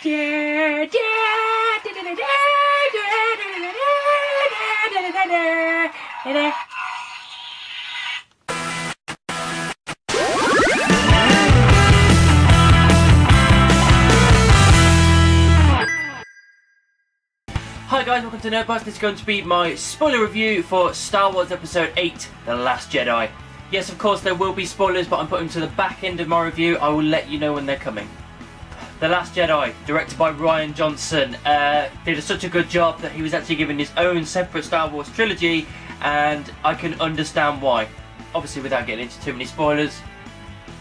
Hi guys, welcome to Nerdbust. This is going to be my spoiler review for Star Wars Episode 8, The Last Jedi. Yes, of course there will be spoilers, but I'm putting them to the back end of my review. I will let you know when they're coming. The Last Jedi, directed by Rian Johnson, did such a good job that he was actually given his own separate Star Wars trilogy, and I can understand why. Obviously without getting into too many spoilers,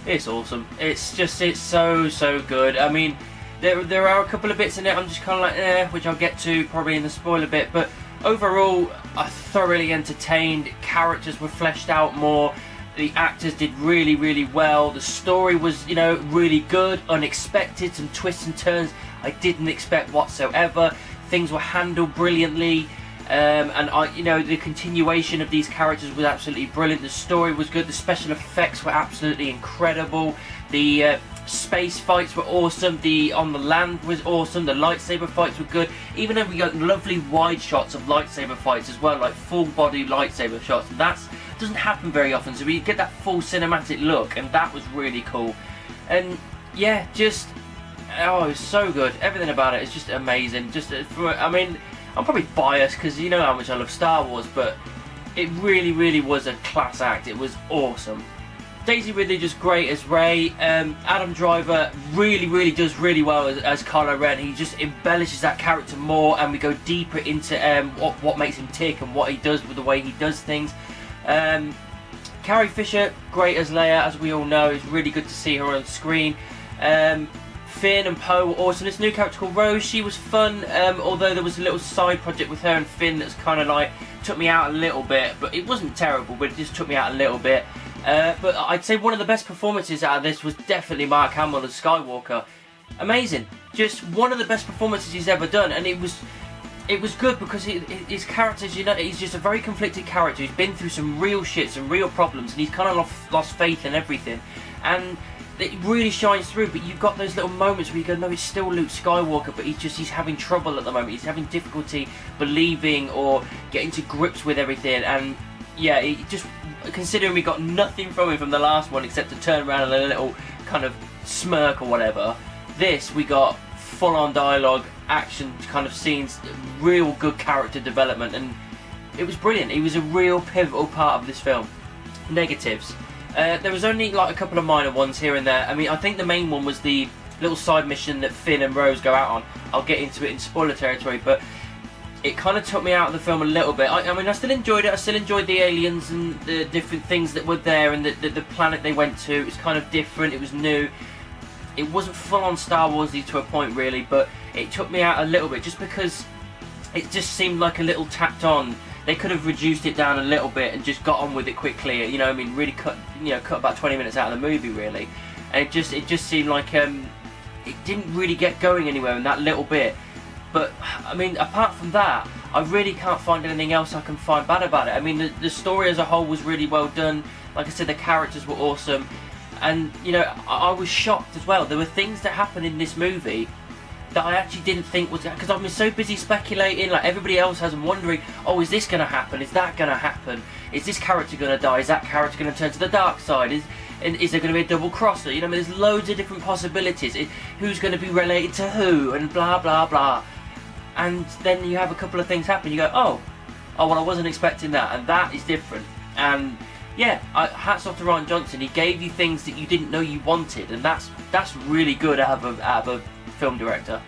it's awesome. It's so good. I mean, there are a couple of bits in it I'm just kind of like, which I'll get to probably in the spoiler bit, but overall, I thoroughly entertained. Characters were fleshed out more. The actors did really well. The story was, really good, unexpected, some twists and turns I didn't expect whatsoever. Things were handled brilliantly, and the continuation of these characters was absolutely brilliant. The story was good. The special effects were absolutely incredible. The space fights were awesome. The on the land was awesome. The lightsaber fights were good. Even though we got lovely wide shots of lightsaber fights as well, like full body lightsaber shots. And that doesn't happen very often, so we get that full cinematic look, and that was really cool. And yeah, it was so good. Everything about it is just amazing. I mean, I'm probably biased because you know how much I love Star Wars, but it really was a class act. It was awesome. Daisy Ridley just great as Rey. Adam Driver really does really well as Kylo Ren. He just embellishes that character more, and we go deeper into what makes him tick and what he does with the way he does things. Carrie Fisher, great as Leia, as we all know. It's really good to see her on screen. Finn and Poe were awesome. This new character called Rose, she was fun, although there was a little side project with her and Finn that's kind of like took me out a little bit, but it wasn't terrible, but it just took me out a little bit. But I'd say one of the best performances out of this was definitely Mark Hamill as Skywalker. Amazing. Just one of the best performances he's ever done, and it was good because his characters, he's just a very conflicted character. He's been through some real shit, some real problems, and he's kind of lost faith in everything. And it really shines through, but you've got those little moments where you go, no, it's still Luke Skywalker, but he's having trouble at the moment. He's having difficulty believing or getting to grips with everything. And yeah, considering we got nothing from him from the last one except to turn around and a little kind of smirk or whatever, this we got full-on dialogue, action kind of scenes, real good character development, and it was brilliant. He was a real pivotal part of this film. Negatives. There was only like a couple of minor ones here and there. I mean, I think the main one was the little side mission that Finn and Rose go out on. I'll get into it in spoiler territory, but it kind of took me out of the film a little bit. I mean, I still enjoyed it. I still enjoyed the aliens and the different things that were there, and the planet they went to. It was kind of different. It was new. It wasn't full-on Star Warsy to a point, really, but it took me out a little bit just because it just seemed like a little tacked on. They could have reduced it down a little bit and just got on with it quickly. Really cut about 20 minutes out of the movie, really. And it just seemed like it didn't really get going anywhere in that little bit. But I mean, apart from that, I really can't find anything else I can find bad about it. I mean, the story as a whole was really well done. Like I said, the characters were awesome. And, I was shocked as well. There were things that happened in this movie that I actually didn't think was... Because I've been so busy speculating, like everybody else has, and wondering, oh, is this going to happen? Is that going to happen? Is this character going to die? Is that character going to turn to the dark side? Is there going to be a double crosser? There's loads of different possibilities. Who's going to be related to who? And blah, blah, blah. And then you have a couple of things happen. You go, oh, well, I wasn't expecting that. And that is different. And... yeah, hats off to Rian Johnson. He gave you things that you didn't know you wanted, and that's really good out of a film director.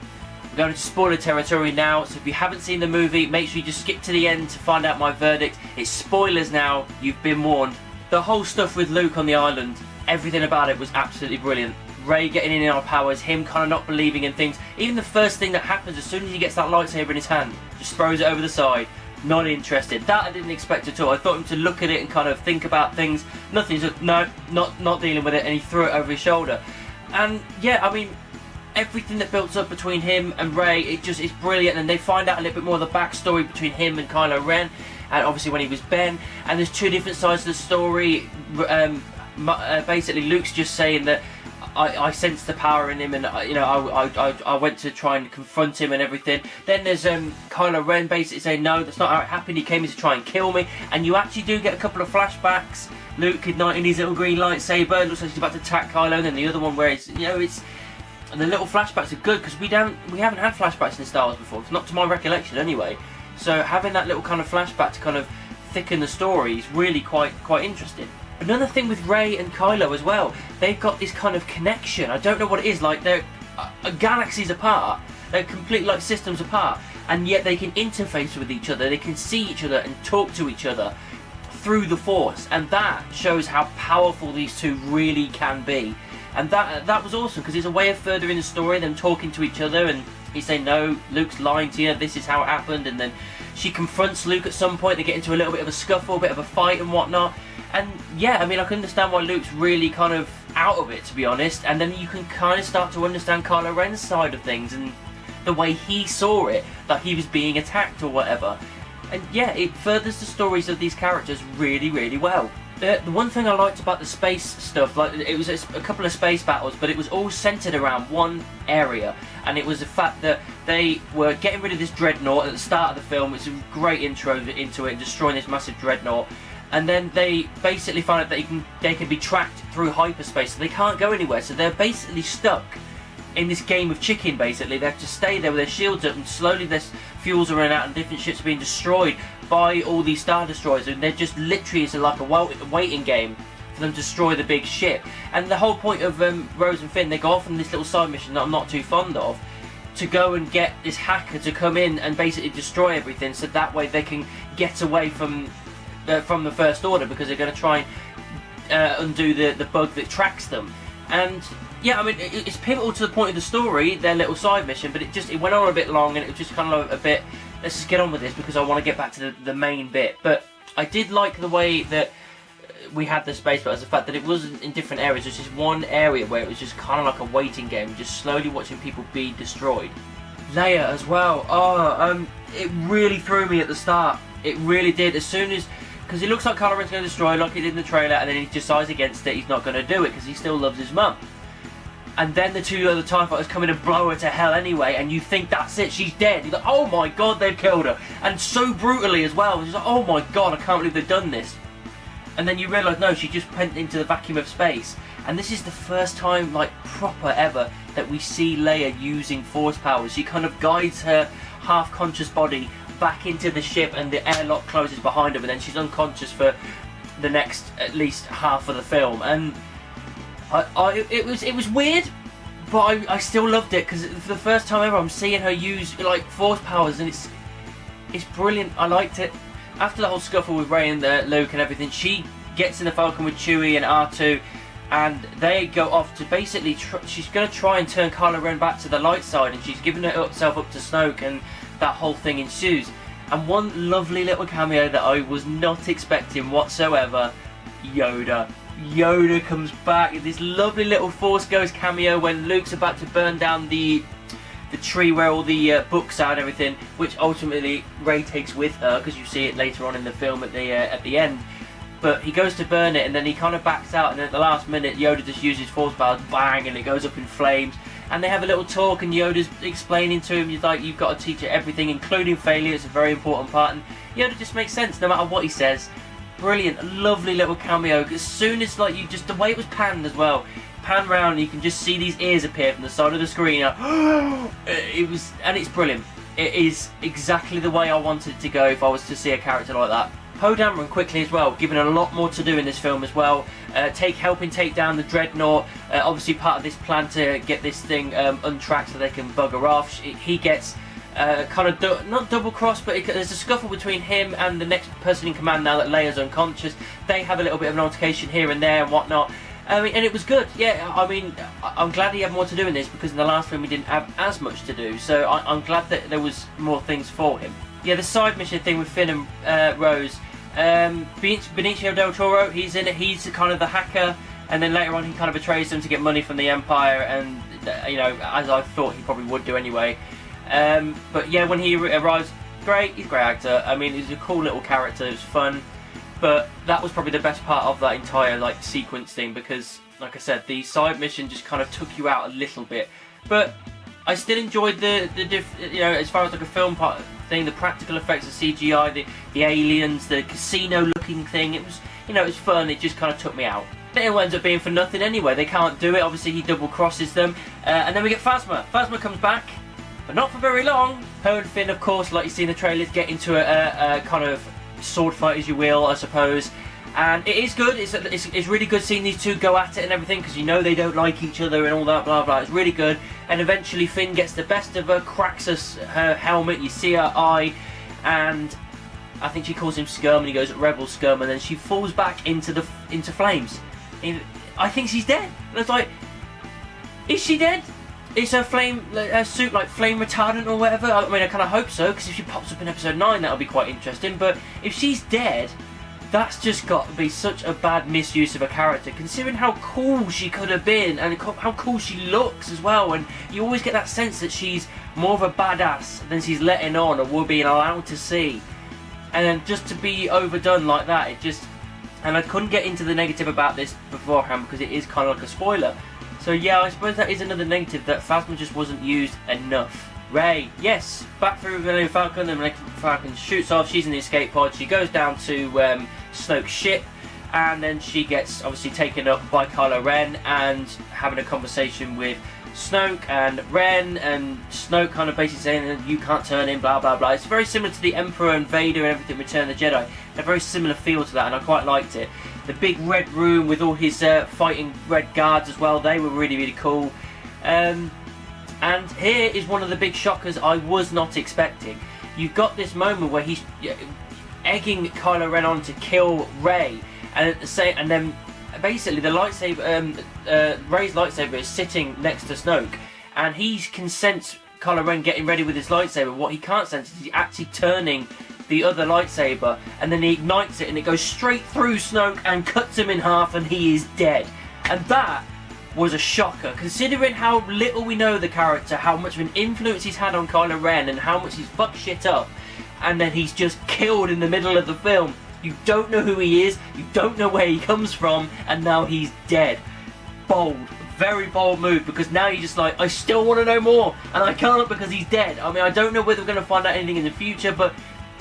We're going into spoiler territory now, so if you haven't seen the movie, make sure you just skip to the end to find out my verdict. It's spoilers now, you've been warned. The whole stuff with Luke on the island, everything about it was absolutely brilliant. Rey getting in our powers, him kind of not believing in things. Even the first thing that happens as soon as he gets that lightsaber in his hand, just throws it over the side. Not interested. That I didn't expect at all. I thought him to look at it and kind of think about things. Nothing. Just no, not dealing with it, and he threw it over his shoulder. And yeah, I mean, everything that builds up between him and Rey, it's brilliant. And they find out a little bit more of the backstory between him and Kylo Ren, and obviously when he was Ben. And there's two different sides to the story. Basically, Luke's just saying that I sensed the power in him, and I went to try and confront him and everything. Then there's Kylo Ren basically saying, no, that's not how it happened, he came in to try and kill me. And you actually do get a couple of flashbacks. Luke igniting his little green lightsaber, looks like he's about to attack Kylo, and then the other one where it's, and the little flashbacks are good, because we haven't had flashbacks in Star Wars before, not to my recollection anyway. So having that little kind of flashback to kind of thicken the story is really quite interesting. Another thing with Rey and Kylo as well, they've got this kind of connection. I don't know what it is, like they're galaxies apart, they're complete like systems apart, and yet they can interface with each other, they can see each other and talk to each other through the Force, and that shows how powerful these two really can be. And that was awesome, because it's a way of furthering the story, them talking to each other, and he's saying, no, Luke's lying to you, this is how it happened, and then she confronts Luke at some point, they get into a little bit of a scuffle, a bit of a fight and whatnot. And yeah, I mean, I can understand why Luke's really kind of out of it, to be honest, and then you can kind of start to understand Kylo Ren's side of things, and the way he saw it, that he was being attacked or whatever. And yeah, it furthers the stories of these characters really, really well. The one thing I liked about the space stuff, like it was a couple of space battles, but it was all centered around one area, and it was the fact that they were getting rid of this dreadnought at the start of the film. It's a great intro into it, destroying this massive dreadnought, and then they basically find out that they can be tracked through hyperspace, so they can't go anywhere. So they're basically stuck in this game of chicken. Basically, they have to stay there with their shields up, and slowly their fuels are running out, and different ships are being destroyed by all these Star Destroyers, and they're just literally, it's like a waiting game for them to destroy the big ship. And the whole point of Rose and Finn, they go off on this little side mission that I'm not too fond of, to go and get this hacker to come in and basically destroy everything, so that way they can get away from the First Order, because they're going to try and undo the bug that tracks them. And yeah, I mean, it's pivotal to the point of the story, their little side mission, but it went on a bit long, and it was just kind of a bit, let's just get on with this because I want to get back to the main bit. But I did like the way that we had the space battles, the fact that it wasn't in different areas, it was just one area where it was just kind of like a waiting game, just slowly watching people be destroyed. Leia as well, it really threw me at the start, it really did. As soon as, because it looks like Kylo Ren's going to destroy like he did in the trailer, and then he decides against it, he's not going to do it because he still loves his mum. And then the two other TIE fighters come in and blow her to hell anyway, and you think that's it, she's dead. You're like, oh my god, they've killed her. And so brutally as well. It's like, oh my god, I can't believe they've done this. And then you realise, no, she just went into the vacuum of space. And this is the first time, like, proper ever, that we see Leia using Force powers. She kind of guides her half-conscious body back into the ship, and the airlock closes behind her, but then she's unconscious for the next, at least, half of the film. And it was weird, but I still loved it, because for the first time ever I'm seeing her use like Force powers, and it's brilliant. I liked it. After the whole scuffle with Rey and Luke and everything, she gets in the Falcon with Chewie and R2, and they go off to basically she's going to try and turn Kylo Ren back to the light side, and she's giving herself up to Snoke, and that whole thing ensues. And one lovely little cameo that I was not expecting whatsoever, Yoda. Yoda comes back in this lovely little Force Ghost cameo when Luke's about to burn down the tree where all the books are and everything, which ultimately Rey takes with her, because you see it later on in the film at the end. But he goes to burn it, and then he kind of backs out, and at the last minute Yoda just uses Force powers, bang, and it goes up in flames. And they have a little talk, and Yoda's explaining to him, he's like, you've got to teach her everything, including failure. It's a very important part. And Yoda just makes sense no matter what he says. Brilliant, lovely little cameo. As soon as, like, the way it was panned as well, pan round, and you can just see these ears appear from the side of the screen. It's brilliant. It is exactly the way I wanted it to go if I was to see a character like that. Poe Dameron quickly as well, given a lot more to do in this film as well. Helping take down the dreadnought. Obviously part of this plan to get this thing untracked so they can bugger off. He gets kind of not double crossed, but there's a scuffle between him and the next person in command now that Leia's unconscious. They have a little bit of an altercation here and there and whatnot. I mean, and it was good. Yeah, I mean, I'm glad he had more to do in this, because in the last film he didn't have as much to do. So I'm glad that there was more things for him. Yeah, the side mission thing with Finn and Rose. Benicio del Toro, he's in it. He's kind of the hacker, and then later on he kind of betrays them to get money from the Empire, and as I thought he probably would do anyway. But yeah, when he arrives, great. He's a great actor. I mean, he's a cool little character. It was fun, but that was probably the best part of that entire sequence thing, because like I said, the side mission just kind of took you out a little bit. But I still enjoyed as far as like a film part thing, the practical effects, the CGI, the aliens, the casino-looking thing. It was, it was fun. It just kind of took me out. It ends up being for nothing anyway. They can't do it. Obviously, he double crosses them, and then we get Phasma. Phasma comes back, but not for very long. Her and Finn, of course, like you see in the trailers, get into a kind of sword fight, as you will, I suppose. And it is good. It's really good seeing these two go at it and everything, because they don't like each other and all that, blah blah. It's really good. And eventually Finn gets the best of her, cracks her helmet. You see her eye, and I think she calls him Scum, and he goes Rebel Scum, and then she falls back into flames. I think she's dead. And I was like, is she dead? Is her suit like flame retardant or whatever? I mean, I kind of hope so, because if she pops up in episode 9, that'll be quite interesting. But if she's dead, that's just got to be such a bad misuse of a character, considering how cool she could have been and how cool she looks as well. And you always get that sense that she's more of a badass than she's letting on or we're being allowed to see. And then just to be overdone like that, it just... And I couldn't get into the negative about this beforehand because it is kind of like a spoiler. So yeah, I suppose that is another negative, that Phasma just wasn't used enough. Rey, yes, back through the Millennium Falcon, the Millennium Falcon shoots off, she's in the escape pod, she goes down to Snoke's ship, and then she gets obviously taken up by Kylo Ren and having a conversation with Snoke and Ren, and Snoke kind of basically saying you can't turn in, blah blah blah. It's very similar to the Emperor and Vader and everything, Return of the Jedi. A very similar feel to that, and I quite liked it. The big red room with all his fighting red guards as well, they were really really cool. And here is one of the big shockers I was not expecting. You've got this moment where he's egging Kylo Ren on to kill Rey, and then basically the lightsaber, Rey's lightsaber is sitting next to Snoke, and he can sense Kylo Ren getting ready with his lightsaber. What he can't sense is he's actually turning the other lightsaber, and then he ignites it and it goes straight through Snoke and cuts him in half, and he is dead. And that was a shocker, considering how little we know the character, how much of an influence he's had on Kylo Ren, and how much he's fucked shit up, and then he's just killed in the middle of the film. You don't know who he is, you don't know where he comes from, and now he's dead. Bold, very bold move, because now you're just like, I still want to know more, and I can't because he's dead. I mean, I don't know whether we're going to find out anything in the future, but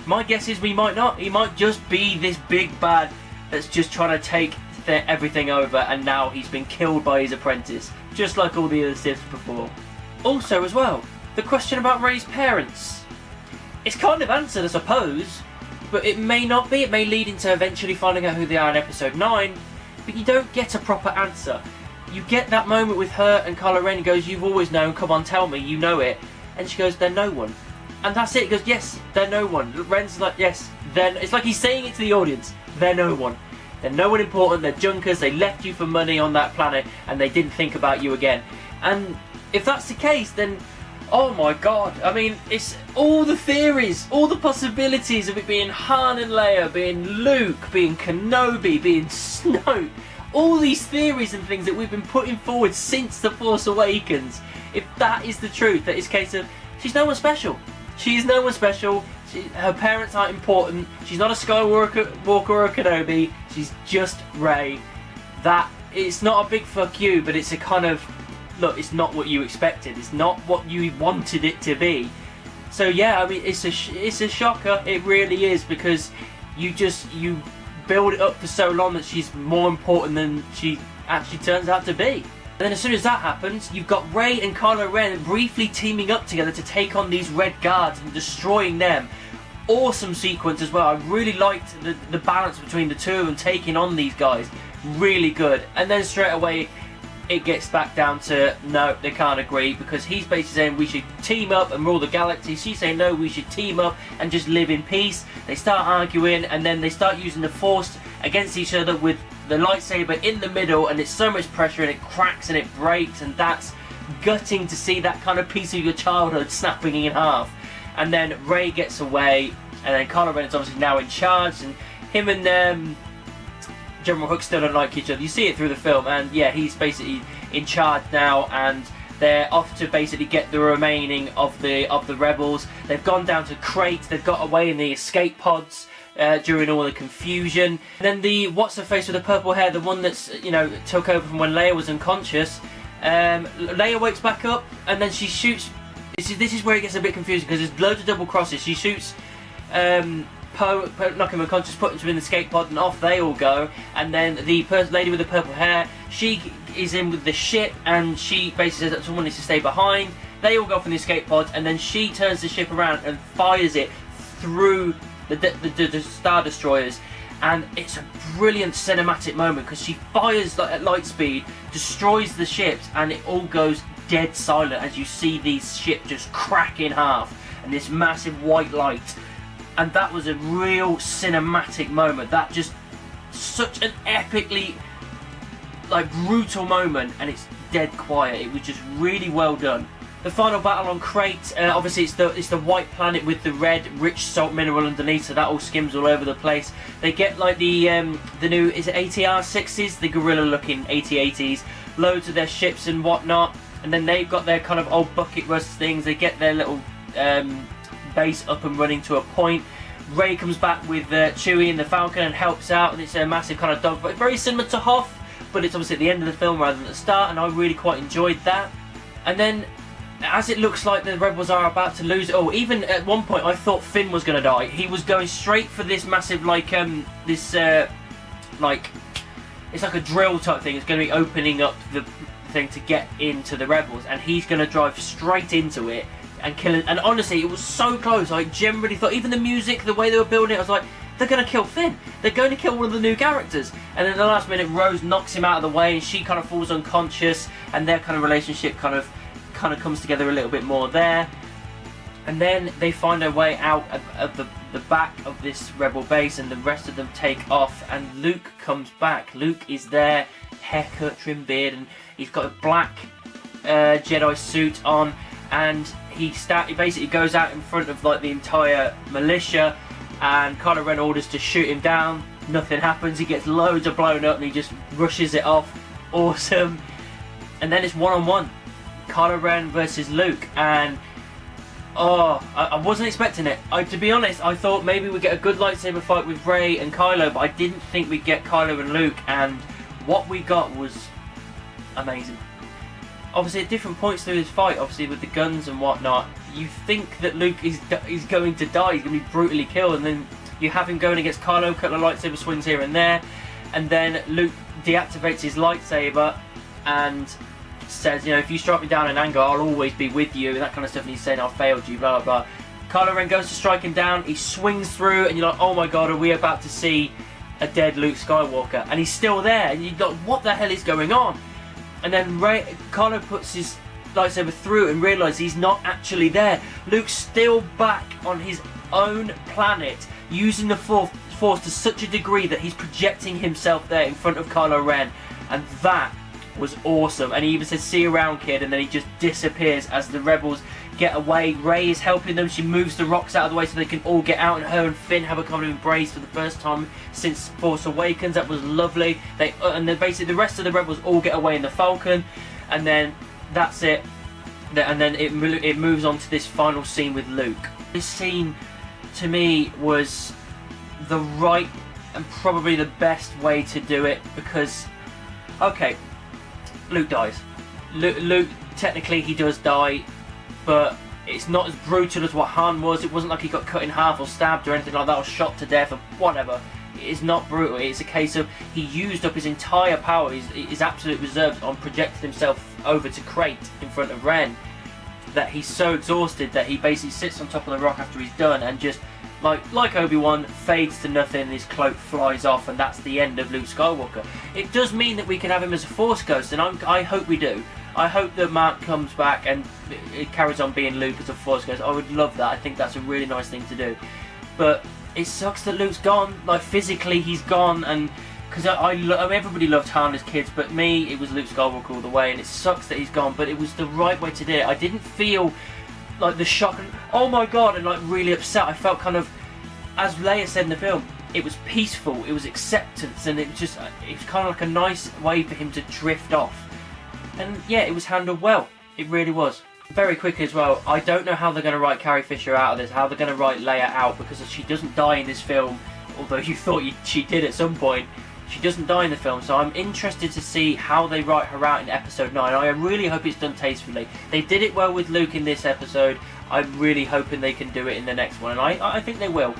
my guess is we might not. He might just be this big bad that's just trying to take everything over, and now he's been killed by his apprentice, just like all the other Siths before. Also as well, the question about Rey's parents. It's kind of answered, I suppose, but it may not be. It may lead into eventually finding out who they are in episode 9, but you don't get a proper answer. You get that moment with her and Kylo Ren. He goes, you've always known, come on, tell me, you know it. And she goes, they're no one. And that's it. He goes, yes, they're no one. Ren's like, yes, it's like he's saying it to the audience, they're no one. They're no one important, they're junkers, they left you for money on that planet and they didn't think about you again. And if that's the case, then oh my god, I mean, it's all the theories, all the possibilities of it being Han and Leia, being Luke, being Kenobi, being Snoke, all these theories and things that we've been putting forward since The Force Awakens. If that is the truth, that it's a case of, she's no one special. She is no one special. Her parents aren't important. She's not a Skywalker or a Kenobi. She's just Rey. That, it's not a big fuck you, but it's a kind of, look, it's not what you expected. It's not what you wanted it to be. So yeah, I mean, it's a shocker. It really is, because you build it up for so long that she's more important than she actually turns out to be. And then as soon as that happens, you've got Rey and Kylo Ren briefly teaming up together to take on these Red Guards and destroying them. Awesome sequence as well. I really liked the balance between the two of them taking on these guys. Really good. And then straight away, it gets back down to, no, they can't agree, because he's basically saying we should team up and rule the galaxy. She's saying, no, we should team up and just live in peace. They start arguing, and then they start using the Force against each other with the lightsaber in the middle, and it's so much pressure and it cracks and it breaks, and that's gutting to see that kind of piece of your childhood snapping in half. And then Rey gets away, and then Kylo Ren is obviously now in charge, and him and General Hux still don't like each other. You see it through the film, and yeah, he's basically in charge now, and they're off to basically get the remaining of the rebels. They've gone down to Crate, they've got away in the escape pods. during all the confusion. And then the what's-her-face with the purple hair, the one that's, you know, took over from when Leia was unconscious. Leia wakes back up, and then she shoots. This is where it gets a bit confusing, because there's loads of double crosses. She shoots Poe, knock him unconscious, put him in the escape pod, and off they all go. And then the lady with the purple hair, she is in with the ship, and she basically says that someone needs to stay behind. They all go from the escape pod, and then she turns the ship around and fires it through the Star Destroyers. And it's a brilliant cinematic moment, because she fires at light speed, destroys the ships, and it all goes dead silent as you see these ships just crack in half, and this massive white light. And that was a real cinematic moment. That just such an epically brutal moment, and it's dead quiet. It was just really well done. The final battle on Crate, obviously it's the white planet with the red rich salt mineral underneath, so that all skims all over the place. They get like the new, is it ATR-6s, the gorilla looking AT-ATs, loads of their ships and whatnot, and then they've got their kind of old bucket rust things. They get their little base up and running to a point. Rey comes back with Chewie and the Falcon and helps out, and it's a massive kind of dogfight, very similar to Hoth, but it's obviously at the end of the film rather than at the start, and I really quite enjoyed that. And then, as it looks like the Rebels are about to lose it all, even at one point I thought Finn was going to die. He was going straight for this massive, it's like a drill type thing. It's going to be opening up the thing to get into the Rebels, and he's going to drive straight into it and kill it. And honestly, it was so close. I generally thought, even the music, the way they were building it, I was like, they're going to kill Finn. They're going to kill one of the new characters. And then at the last minute, Rose knocks him out of the way, and she kind of falls unconscious, and their kind of relationship kind of comes together a little bit more there. And then they find their way out of the back of this rebel base, and the rest of them take off, and Luke comes back. Luke is there, haircut, trim beard, and he's got a black Jedi suit on, and he basically goes out in front of the entire militia, and Kylo Ren orders to shoot him down. Nothing happens. He gets loads of blown up, and he just rushes it off. Awesome. And then it's one-on-one, Kylo Ren versus Luke, and I wasn't expecting it. To be honest, I thought maybe we'd get a good lightsaber fight with Rey and Kylo, but I didn't think we'd get Kylo and Luke, and what we got was amazing. Obviously, at different points through this fight, obviously with the guns and whatnot, you think that Luke is going to die, he's going to be brutally killed, and then you have him going against Kylo, a couple of lightsaber swings here and there, and then Luke deactivates his lightsaber and says, you know, if you strike me down in anger, I'll always be with you, and that kind of stuff, and he's saying, I failed you, blah, blah, blah. Kylo Ren goes to strike him down, he swings through, and you're like, oh my god, are we about to see a dead Luke Skywalker? And he's still there, and you're like, what the hell is going on? And then Kylo puts his lightsaber through and realises he's not actually there. Luke's still back on his own planet, using the Force to such a degree that he's projecting himself there in front of Kylo Ren, and that was awesome. And he even says, see you around, kid, and then he just disappears as the rebels get away. Rey is helping them. She moves the rocks out of the way so they can all get out, and her and Finn have a kind of embrace for the first time since Force Awakens. That was lovely. And then basically the rest of the rebels all get away in the Falcon, and then that's it. And then it moves on to this final scene with Luke. This scene, to me, was the right and probably the best way to do it, because, okay, Luke dies. Luke, technically he does die, but it's not as brutal as what Han was. It wasn't like he got cut in half or stabbed or anything like that, or shot to death or whatever. It is not brutal. It's a case of he used up his entire power, his absolute reserves, on projecting himself over to Crate in front of Ren, that he's so exhausted that he basically sits on top of the rock after he's done, and just like Obi-Wan, fades to nothing, and his cloak flies off, and that's the end of Luke Skywalker. It does mean that we can have him as a Force ghost, and I hope we do. I hope that Mark comes back and it carries on being Luke as a Force ghost. I would love that. I think that's a really nice thing to do. But it sucks that Luke's gone. Like, physically he's gone, and because I mean, everybody loved Han as kids, but me, it was Luke Skywalker all the way, and it sucks that he's gone, but it was the right way to do it. I didn't feel like the shock and oh my god, and like really upset. I felt kind of, as Leia said in the film, it was peaceful, it was acceptance, and it was kind of like a nice way for him to drift off. And yeah, it was handled well. It really was. Very quickly as well, I don't know how they're going to write Carrie Fisher out of this, how they're going to write Leia out, because she doesn't die in this film although you thought she did at some point, she doesn't die in the film. So I'm interested to see how they write her out in episode 9. I really hope it's done tastefully. They did it well with Luke in this episode. I'm really hoping they can do it in the next one, and I think they will.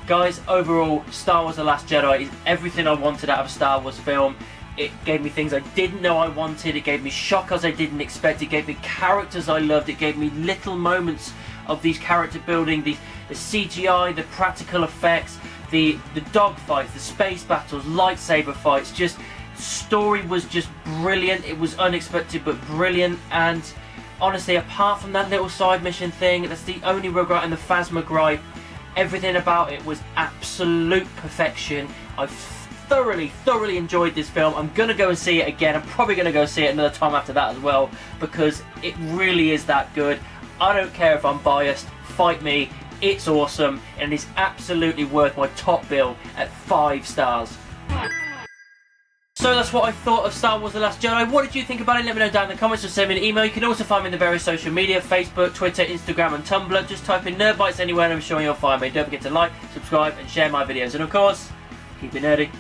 Guys, overall, Star Wars The Last Jedi is everything I wanted out of a Star Wars film. It gave me things I didn't know I wanted. It gave me shockers I didn't expect. It gave me characters I loved. It gave me little moments of these character building, the CGI, the practical effects, the dog fights, the space battles, lightsaber fights. Just story was just brilliant. It was unexpected but brilliant. And honestly, apart from that little side mission thing, that's the only regret, and the Phasma gripe. Everything about it was absolute perfection. I thoroughly enjoyed this film. I'm gonna go and see it again. I'm probably gonna go see it another time after that as well, because it really is that good. I don't care if I'm biased. Fight me. It's awesome, and it's absolutely worth my top bill at 5 stars. So that's what I thought of Star Wars The Last Jedi. What did you think about it? Let me know down in the comments or send me an email. You can also find me in the various social media, Facebook, Twitter, Instagram and Tumblr. Just type in Nerd Bites anywhere and I'm sure you'll find me. Don't forget to like, subscribe and share my videos. And of course, keep it nerdy.